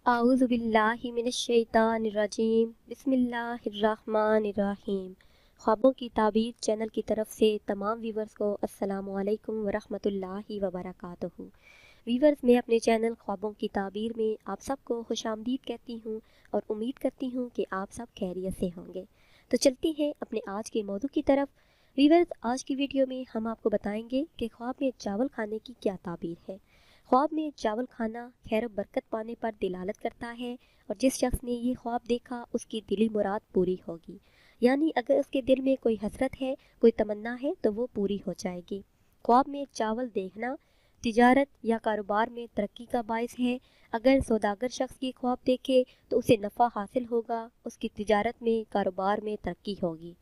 اعوذ باللہ من الشیطان الرجیم بسم اللہ الرحمن الرحیم۔ خوابوں کی تعبیر چینل کی طرف سے تمام ویورز کو السلام علیکم ورحمۃ اللہ وبرکاتہ۔ ویورز، میں اپنے چینل خوابوں کی تعبیر میں آپ سب کو خوش آمدید کہتی ہوں اور امید کرتی ہوں کہ آپ سب خیریت سے ہوں گے۔ تو چلتی ہیں اپنے آج کے موضوع کی طرف۔ ویورز، آج کی ویڈیو میں ہم آپ کو بتائیں گے کہ خواب میں چاول کھانے کی کیا تعبیر ہے۔ خواب میں چاول کھانا خیر و برکت پانے پر دلالت کرتا ہے، اور جس شخص نے یہ خواب دیکھا اس کی دلی مراد پوری ہوگی، یعنی اگر اس کے دل میں کوئی حسرت ہے، کوئی تمنا ہے تو وہ پوری ہو جائے گی۔ خواب میں چاول دیکھنا تجارت یا کاروبار میں ترقی کا باعث ہے۔ اگر سوداگر شخص یہ خواب دیکھے تو اسے نفع حاصل ہوگا، اس کی تجارت میں، کاروبار میں ترقی ہوگی۔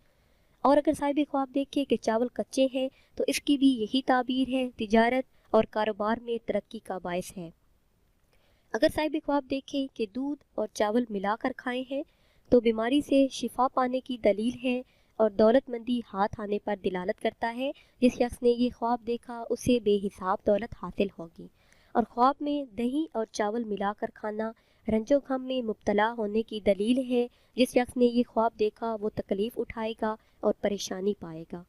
اور اگر صاحب خواب دیکھے کہ چاول کچے ہیں تو اس کی بھی یہی تعبیر ہے، تجارت اور کاروبار میں ترقی کا باعث ہے۔ اگر صاحب خواب دیکھے کہ دودھ اور چاول ملا کر کھائے ہیں تو بیماری سے شفا پانے کی دلیل ہے اور دولت مندی ہاتھ آنے پر دلالت کرتا ہے۔ جس شخص نے یہ خواب دیکھا اسے بے حساب دولت حاصل ہوگی۔ اور خواب میں دہی اور چاول ملا کر کھانا رنج و غم میں مبتلا ہونے کی دلیل ہے۔ جس شخص نے یہ خواب دیکھا وہ تکلیف اٹھائے گا اور پریشانی پائے گا۔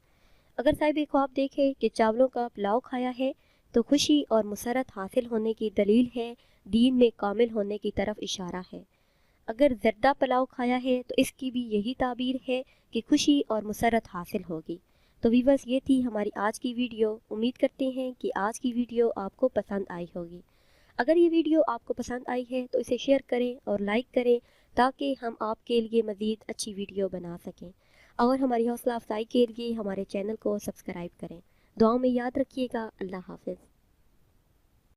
اگر صاحب خواب دیکھے کہ چاولوں کا پلاؤ کھایا ہے تو خوشی اور مسرت حاصل ہونے کی دلیل ہے، دین میں کامل ہونے کی طرف اشارہ ہے۔ اگر زردہ پلاؤ کھایا ہے تو اس کی بھی یہی تعبیر ہے کہ خوشی اور مسرت حاصل ہوگی۔ تو ویورز، یہ تھی ہماری آج کی ویڈیو۔ امید کرتے ہیں کہ آج کی ویڈیو آپ کو پسند آئی ہوگی۔ اگر یہ ویڈیو آپ کو پسند آئی ہے تو اسے شیئر کریں اور لائک کریں تاکہ ہم آپ کے لیے مزید اچھی ویڈیو بنا سکیں، اور ہماری حوصلہ افزائی کے لیے ہمارے چینل کو سبسکرائب کریں۔ دعاؤں میں یاد رکھیے گا۔ اللہ حافظ۔